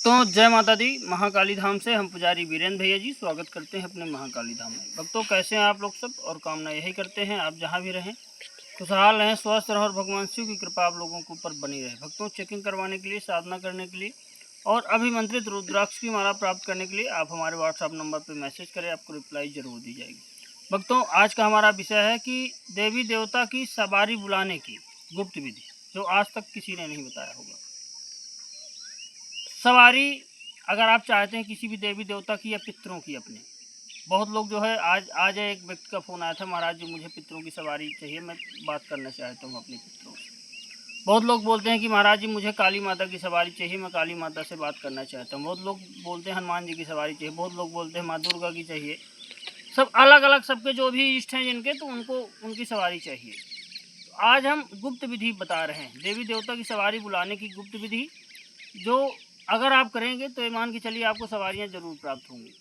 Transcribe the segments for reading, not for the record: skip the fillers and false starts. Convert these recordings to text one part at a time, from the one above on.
भक्तों जय माता दी। महाकाली धाम से हम पुजारी वीरेंद्र भैया जी स्वागत करते हैं अपने महाकाली धाम में। भक्तों कैसे हैं आप लोग सब, और कामना यही करते हैं आप जहां भी रहें खुशहाल रहें, स्वस्थ रहें और भगवान शिव की कृपा आप लोगों के ऊपर बनी रहे। भक्तों चेकिंग करवाने के लिए, साधना करने के लिए और अभिमंत्रित रुद्राक्ष की माला प्राप्त करने के लिए आप हमारे व्हाट्सएप नंबर पर मैसेज करें, आपको रिप्लाई जरूर दी जाएगी। भक्तों आज का हमारा विषय है कि देवी देवता की सवारी बुलाने की गुप्त विधि, जो आज तक किसी ने नहीं बताया होगा। सवारी अगर आप चाहते हैं किसी भी देवी देवता की या पितरों की अपने, बहुत लोग जो है आज एक व्यक्ति का फ़ोन आया था, महाराज जी मुझे पितरों की सवारी चाहिए, मैं बात करना चाहता हूँ अपने पितरों से। बहुत लोग बोलते हैं कि महाराज जी मुझे काली माता की सवारी चाहिए, मैं काली माता से बात करना चाहता हूँ। बहुत लोग बोलते हैं हनुमान जी की सवारी चाहिए, बहुत लोग बोलते हैं माँ दुर्गा की चाहिए। सब अलग अलग सबके जो भी इष्ट हैं जिनके, तो उनको उनकी सवारी चाहिए। तो आज हम गुप्त विधि बता रहे हैं, देवी देवता की सवारी बुलाने की गुप्त विधि, जो अगर आप करेंगे तो ये मान के चलिए आपको सवारियां जरूर प्राप्त होंगी।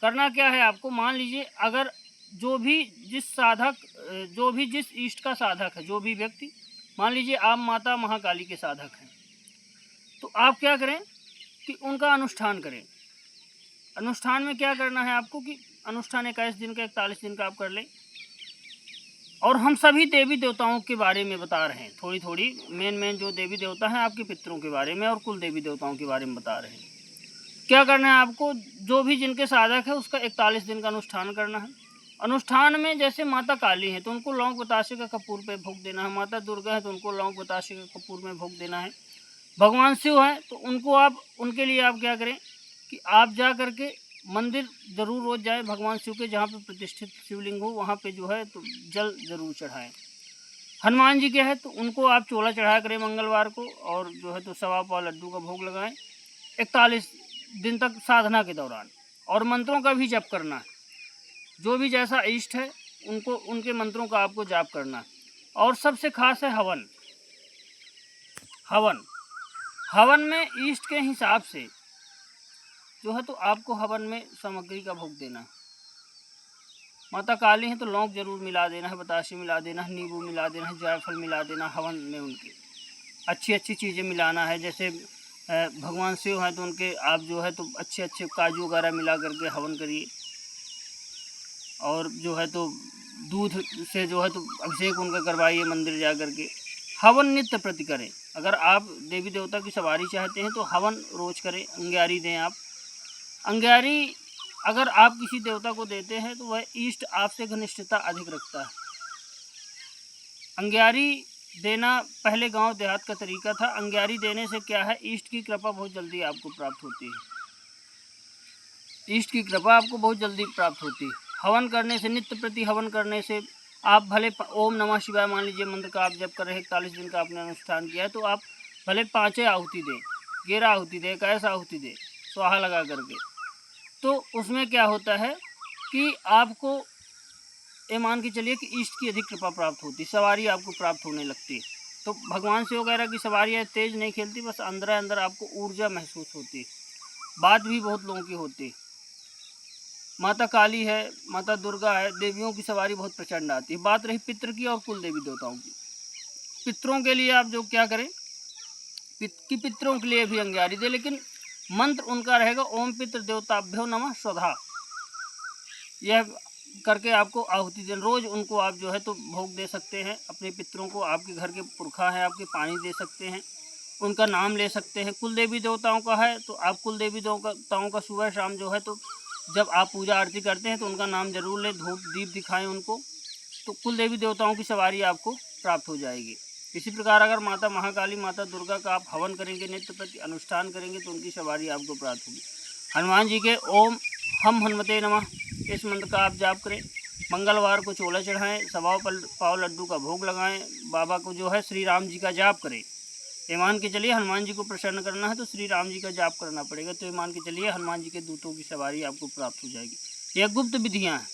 करना क्या है आपको, मान लीजिए अगर जो भी जिस इष्ट का साधक है, जो भी व्यक्ति, मान लीजिए आप माता महाकाली के साधक हैं, तो आप क्या करें कि उनका अनुष्ठान करें। अनुष्ठान में क्या करना है आपको कि अनुष्ठान 21 दिन का, 41 दिन का आप कर लें। और हम सभी देवी देवताओं के बारे में बता रहे हैं, थोड़ी थोड़ी मेन जो देवी देवता हैं आपके पितरों के बारे में और कुल देवी देवताओं के बारे में बता रहे हैं। क्या करना है आपको, जो भी जिनके साधक है उसका 41 दिन का अनुष्ठान करना है। अनुष्ठान में जैसे माता काली है तो उनको लौंग बताशे का कपूर पे भोग देना है, माता दुर्गा है तो उनको लौंग बताशे का कपूर में भोग देना है, भगवान शिव है तो उनको आप उनके लिए आप क्या करें कि आप जा करके मंदिर ज़रूर रोज़ जाए भगवान शिव के, जहाँ पे प्रतिष्ठित शिवलिंग हो वहाँ पे जो है तो जल ज़रूर चढ़ाएं। हनुमान जी के है तो उनको आप चोला चढ़ाया करें मंगलवार को, और जो है तो 1.25 लड्डू का भोग लगाएं 41 दिन तक साधना के दौरान। और मंत्रों का भी जप करना है, जो भी जैसा इष्ट है उनको उनके मंत्रों का आपको जाप करना है। और सबसे खास है हवन। हवन हवन में इष्ट के हिसाब से जो है तो आपको हवन में सामग्री का भोग देना है। माता काली हैं तो लौंग जरूर मिला देना है, बताशे मिला देना है, नींबू मिला देना है, जायफल मिला देना, हवन में उनके अच्छी चीज़ें मिलाना है। जैसे भगवान शिव हैं तो उनके आप जो है तो अच्छे काजू वगैरह मिला करके हवन करिए। और जो है तो दूध से जो है तो अभिषेक उनका करवाइए मंदिर जा करके। हवन नित्य प्रति करें। अगर आप देवी देवता की सवारी चाहते हैं तो हवन रोज करें। अंग्यारी दें आप। अंग्यारी अगर आप किसी देवता को देते हैं तो वह इष्ट आपसे घनिष्ठता अधिक रखता है। अंग्यारी देना पहले गांव देहात का तरीका था। अंग्यारी देने से क्या है, इष्ट की कृपा बहुत जल्दी आपको प्राप्त होती है। इष्ट की कृपा आपको बहुत जल्दी प्राप्त होती है। हवन करने से, नित्य प्रति हवन करने से आप भले ओम नमः शिवाय मान लीजिए मंत्र का आप जप कर रहे 41 दिन का आपने अनुष्ठान किया है, तो आप भले 5 आहुति दें, 11 आहुति दें, 21 आहुति दें स्वाहा लगा करके, तो उसमें क्या होता है कि आपको ये मान के चलिए कि इष्ट की अधिक कृपा प्राप्त होती, सवारी आपको प्राप्त होने लगती है। तो भगवान शिव वगैरह की सवारियाँ तेज नहीं खेलती, बस अंदर आपको ऊर्जा महसूस होती है। बात भी बहुत लोगों की होती है। माता काली है, माता दुर्गा है, देवियों की सवारी बहुत प्रचंड आती है। बात रही पितृ की और कुल देवी देवताओं की। पितरों के लिए आप जो क्या करें कि पितरों के लिए भी अंग्यारी दे, लेकिन मंत्र उनका रहेगा ओम पितृ देवताभ्यो नमः स्वधा। यह करके आपको आहुति दें। रोज़ उनको आप जो है तो भोग दे सकते हैं अपने पितरों को। आपके घर के पुरखा है आपके, पानी दे सकते हैं, उनका नाम ले सकते हैं। कुल देवी देवताओं का है तो आप कुल देवी देवताओं का सुबह शाम जो है तो जब आप पूजा आरती करते हैं तो उनका नाम जरूर लें, धूप दीप दिखाएं उनको, तो कुल देवी देवताओं की सवारी आपको प्राप्त हो जाएगी। इसी प्रकार अगर माता महाकाली, माता दुर्गा का आप हवन करेंगे, नित्य प्रति अनुष्ठान करेंगे तो उनकी सवारी आपको प्राप्त होगी। हनुमान जी के ओम हम हनुमते नमः इस मंत्र का आप जाप करें। मंगलवार को चोला चढ़ाएं, 1.25 लड्डू का भोग लगाएं। बाबा को जो है श्री राम जी का जाप करें। ये मान के चलिए हनुमान जी को प्रसन्न करना है तो श्री राम जी का जाप करना पड़ेगा, तो ये मान के चलिए हनुमान जी के दूतों की सवारी आपको प्राप्त हो जाएगी। यह गुप्त विधियाँ हैं।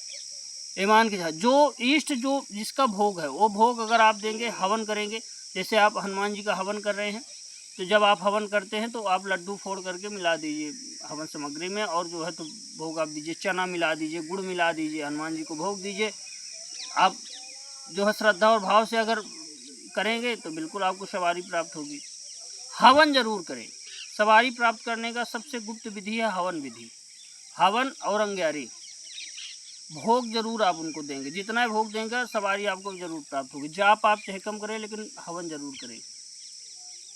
ये मान के साथ जो इष्ट जो जिसका भोग है वो भोग अगर आप देंगे, हवन करेंगे, जैसे आप हनुमान जी का हवन कर रहे हैं तो जब आप हवन करते हैं तो आप लड्डू फोड़ करके मिला दीजिए हवन सामग्री में, और जो है तो भोग आप दीजिए, चना मिला दीजिए, गुड़ मिला दीजिए, हनुमान जी को भोग दीजिए। आप जो है श्रद्धा और भाव से अगर करेंगे तो बिल्कुल आपको सवारी प्राप्त होगी। हवन जरूर करें, सवारी प्राप्त करने का सबसे गुप्त विधि है हवन विधि। हवन और अंग्यारी, भोग जरूर आप उनको देंगे, जितना भोग देंगे सवारी आपको जरूर प्राप्त होगी। जाप आप चाहे कम करें लेकिन हवन जरूर करें।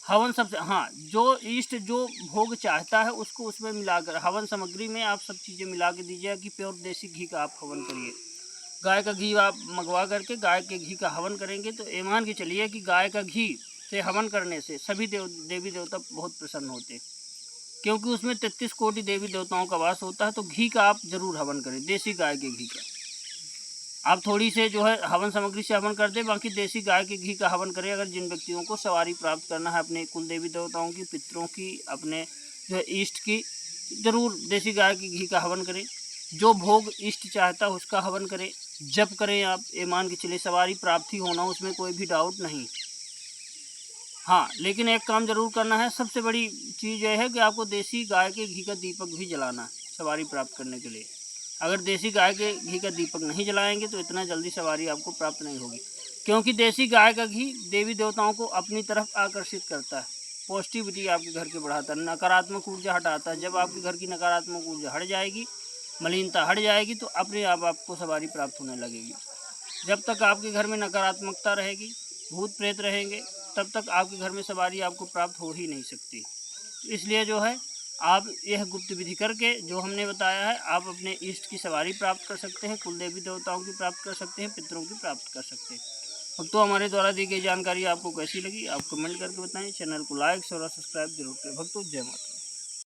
हवन सबसे, हाँ, जो इष्ट जो भोग चाहता है उसको उसमें मिलाकर, हवन सामग्री में आप सब चीज़ें मिला के दीजिए कि प्योर देसी घी का आप हवन करिए। गाय का घी आप मंगवा करके गाय के घी का हवन करेंगे तो ये मान के चलिए कि गाय का घी से हवन करने से सभी देवी देवता बहुत प्रसन्न होते, क्योंकि उसमें 33 कोटि देवी देवताओं का वास होता है। तो घी का आप जरूर हवन करें, देसी गाय के घी का। आप थोड़ी से जो है हवन सामग्री से हवन कर दें, बाकी देसी गाय के घी का हवन करें। अगर जिन व्यक्तियों को सवारी प्राप्त करना है अपने कुल देवी देवताओं की, पितरों की, अपने जो है इष्ट की, जरूर देसी गाय के घी का हवन करें। जो भोग इष्ट चाहता है उसका हवन करें, जप करें। आप ये मान के चलिए सवारी प्राप्ति होना, उसमें कोई भी डाउट नहीं। हाँ, लेकिन एक काम जरूर करना है, सबसे बड़ी चीज़ यह है कि आपको देसी गाय के घी का दीपक भी जलाना है सवारी प्राप्त करने के लिए। अगर देसी गाय के घी का दीपक नहीं जलाएंगे तो इतना जल्दी सवारी आपको प्राप्त नहीं होगी, क्योंकि देसी गाय का घी देवी देवताओं को अपनी तरफ आकर्षित करता है, पॉजिटिविटी आपके घर के बढ़ाता है, नकारात्मक ऊर्जा हटाता है। जब आपके घर की नकारात्मक ऊर्जा हट जाएगी, मलिनता हट जाएगी, तो अपने आप आपको सवारी प्राप्त होने लगेगी। जब तक आपके घर में नकारात्मकता रहेगी, भूत प्रेत रहेंगे, तब तक आपके घर में सवारी आपको प्राप्त हो ही नहीं सकती। इसलिए जो है आप यह गुप्त विधि करके जो हमने बताया है, आप अपने इष्ट की सवारी प्राप्त कर सकते हैं, कुल देवी देवताओं की प्राप्त कर सकते हैं, पितरों की प्राप्त कर सकते हैं। भक्तों, हमारे द्वारा दी गई जानकारी आपको कैसी लगी आप कमेंट करके बताएं। चैनल को लाइक और सब्सक्राइब जरूर करें। भक्तों, जय माता।